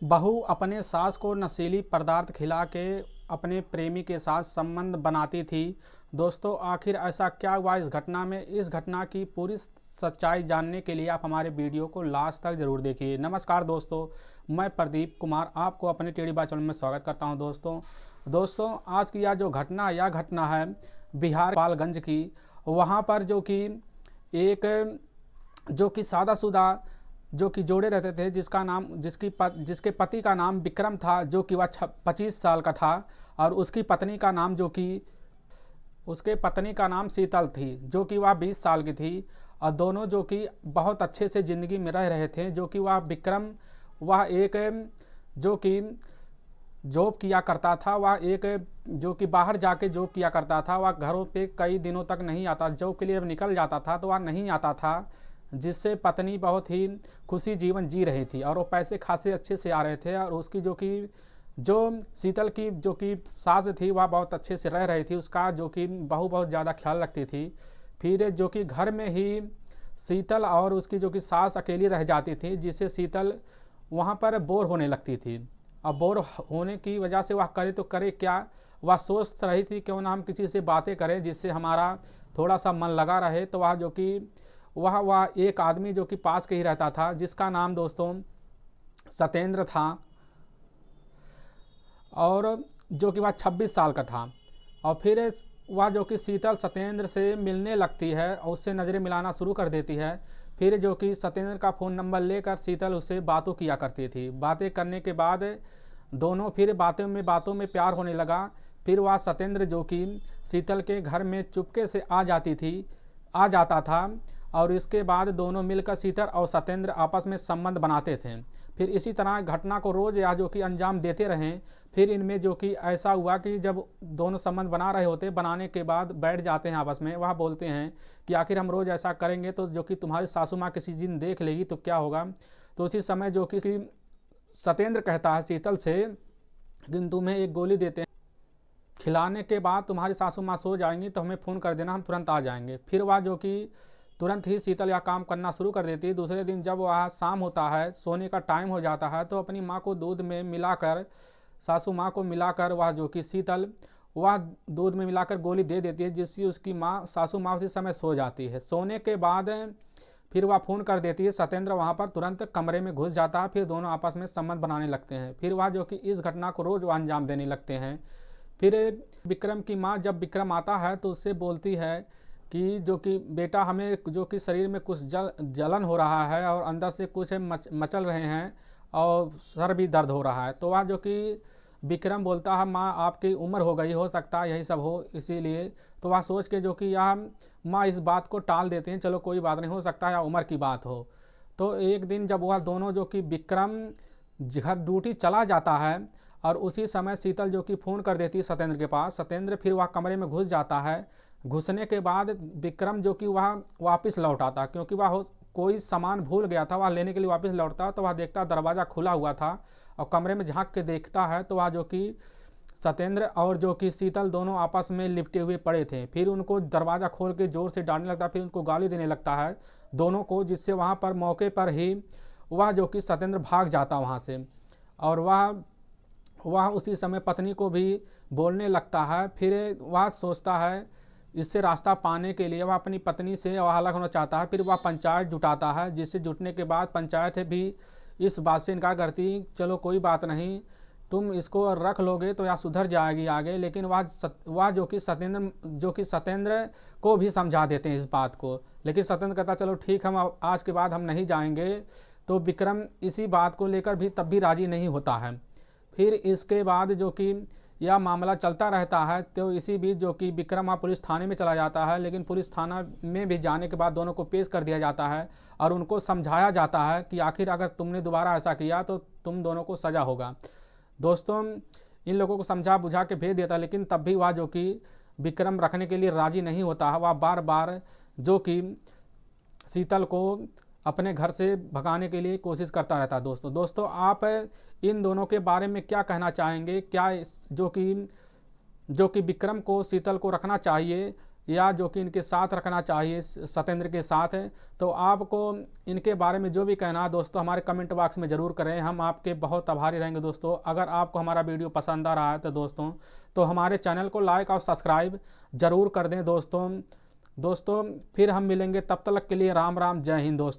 बहू अपने सास को नशीली पदार्थ खिला के अपने प्रेमी के साथ संबंध बनाती थी। दोस्तों, आखिर ऐसा क्या हुआ इस घटना में? इस घटना की पूरी सच्चाई जानने के लिए आप हमारे वीडियो को लास्ट तक जरूर देखिए। नमस्कार दोस्तों, मैं प्रदीप कुमार आपको अपने टेढ़ी बात चैनल में स्वागत करता हूं। दोस्तों आज की यह घटना है बिहार पालगंज की। वहां पर एक जो कि सादाशुदा जो कि जोड़े रहते थे, जिसके पति का नाम विक्रम था, जो कि वह 25 साल का था, और उसकी पत्नी का नाम शीतल थी, जो कि वह 20 साल की थी। और दोनों जो कि बहुत अच्छे से ज़िंदगी में रह रहे थे। जो कि वह विक्रम एक जो कि जॉब किया करता था, वह एक जो कि बाहर जाके जॉब किया करता था। वह घरों पे कई दिनों तक नहीं आता, जॉब के लिए जब निकल जाता था तो वह नहीं आता था, जिससे पत्नी बहुत ही खुशी जीवन जी रही थी और वो पैसे खासे अच्छे से आ रहे थे। और उसकी जो शीतल की जो कि सास थी, वह बहुत अच्छे से रह रही थी। उसका जो कि बहू बहुत ज़्यादा ख्याल रखती थी। फिर जो कि घर में ही शीतल और उसकी जो कि सास अकेली रह जाती थी, जिससे शीतल वहाँ पर बोर होने लगती थी। अब बोर होने की वजह से वह करे तो करे क्या, वह सोच रही थी क्यों ना हम किसी से बातें करें जिससे हमारा थोड़ा सा मन लगा रहे। तो वह एक आदमी जो कि पास के ही रहता था, जिसका नाम दोस्तों सत्येंद्र था, और जो कि वह 26 साल का था। और फिर वह जो कि शीतल सत्येंद्र से मिलने लगती है और उससे नज़रें मिलाना शुरू कर देती है। फिर जो कि सत्येंद्र का फ़ोन नंबर लेकर शीतल उससे बातों किया करती थी। बातें करने के बाद दोनों फिर बातों में प्यार होने लगा। फिर वह सत्येंद्र जो कि शीतल के घर में चुपके से आ जाता था, और इसके बाद दोनों मिलकर शीतल और सत्येंद्र आपस में संबंध बनाते थे। फिर इसी तरह घटना को रोज़ जो कि अंजाम देते रहें। फिर इनमें जो कि ऐसा हुआ कि जब दोनों संबंध बना रहे होते, बनाने के बाद बैठ जाते हैं आपस में, वह बोलते हैं कि आखिर हम रोज़ ऐसा करेंगे तो जो कि तुम्हारी सासू माँ किसी दिन देख लेगी तो क्या होगा। तो उसी समय जो कि सत्येंद्र कहता है शीतल से कि तुम्हें एक गोली देते हैं, खिलाने के बाद तुम्हारी सासू माँ सो जाएंगी तो हमें फ़ोन कर देना, हम तुरंत आ जाएंगे। फिर वह जो कि तुरंत ही शीतल यह काम करना शुरू कर देती है। दूसरे दिन जब वह शाम होता है, सोने का टाइम हो जाता है, तो अपनी माँ को दूध में मिलाकर, सासू माँ को मिलाकर, वह जो कि शीतल वह दूध में मिलाकर गोली दे देती है, जिससे उसकी सासू माँ उसी समय सो जाती है। सोने के बाद फिर वह फ़ोन कर देती है। सत्येंद्र वहाँ पर तुरंत कमरे में घुस जाता है। फिर दोनों आपस में संबंध बनाने लगते हैं। फिर वह जो कि इस घटना को रोज़ वह अंजाम देने लगते हैं। फिर विक्रम की माँ जब विक्रम आता है तो उससे बोलती है कि जो कि बेटा, हमें जो कि शरीर में कुछ जलन हो रहा है और अंदर से कुछ मचल रहे हैं और सर भी दर्द हो रहा है। तो वह जो कि विक्रम बोलता है, माँ आपकी उम्र हो गई, हो सकता है यही सब हो, इसीलिए। तो वह सोच के जो कि यह माँ इस बात को टाल देते हैं, चलो कोई बात नहीं, हो सकता है या उम्र की बात हो। तो एक दिन जब वह दोनों जो कि विक्रम घर ड्यूटी चला जाता है, और उसी समय शीतल जो कि फ़ोन कर देती है सत्येंद्र के पास। सत्येंद्र फिर वह कमरे में घुस जाता है। घुसने के बाद विक्रम जो कि वह वापस लौट आता, क्योंकि वह कोई सामान भूल गया था, वह लेने के लिए वापस लौटता। तो वह देखता दरवाज़ा खुला हुआ था, और कमरे में झांक के देखता है तो वह जो कि सत्येंद्र और जो कि शीतल दोनों आपस में लिपटे हुए पड़े थे। फिर उनको दरवाज़ा खोल के ज़ोर से डांटने लगता है, फिर उनको गाली देने लगता है दोनों को, जिससे वहाँ पर मौके पर ही वह जो कि सत्येंद्र भाग जाता वहाँ से। और वह उसी समय पत्नी को भी बोलने लगता है। फिर वह सोचता है इससे रास्ता पाने के लिए वह अपनी पत्नी से अलग होना चाहता है। फिर वह पंचायत जुटाता है, जिससे जुटने के बाद पंचायत भी इस बात से इनकार करती, चलो कोई बात नहीं, तुम इसको रख लोगे तो यह सुधर जाएगी आगे। लेकिन वह जो कि सत्येंद्र को भी समझा देते हैं इस बात को। लेकिन सत्येंद्र कहता चलो ठीक, हम आज के बाद हम नहीं जाएंगे। तो विक्रम इसी बात को लेकर भी तब भी राजी नहीं होता है। फिर इसके बाद जो कि यह मामला चलता रहता है। तो इसी बीच जो कि विक्रम पुलिस थाने में चला जाता है। लेकिन पुलिस थाना में भी जाने के बाद दोनों को पेश कर दिया जाता है, और उनको समझाया जाता है कि आखिर अगर तुमने दोबारा ऐसा किया तो तुम दोनों को सज़ा होगा। दोस्तों, इन लोगों को समझा बुझा के भेज देता है, लेकिन तब भी वह जो कि विक्रम रखने के लिए राजी नहीं होता है। वह बार बार जो कि शीतल को अपने घर से भगाने के लिए कोशिश करता रहता है। दोस्तों आप इन दोनों के बारे में क्या कहना चाहेंगे? क्या जो कि विक्रम को शीतल को रखना चाहिए, या जो कि इनके साथ रखना चाहिए सत्येंद्र के साथ, तो आपको इनके बारे में जो भी कहना है दोस्तों हमारे कमेंट बॉक्स में ज़रूर करें। हम आपके बहुत आभारी रहेंगे दोस्तों। अगर आपको हमारा वीडियो पसंद आ रहा है तो तो हमारे चैनल को लाइक और सब्सक्राइब ज़रूर कर दें दोस्तों। फिर हम मिलेंगे, तब तक के लिए राम राम, जय हिंद दोस्तों।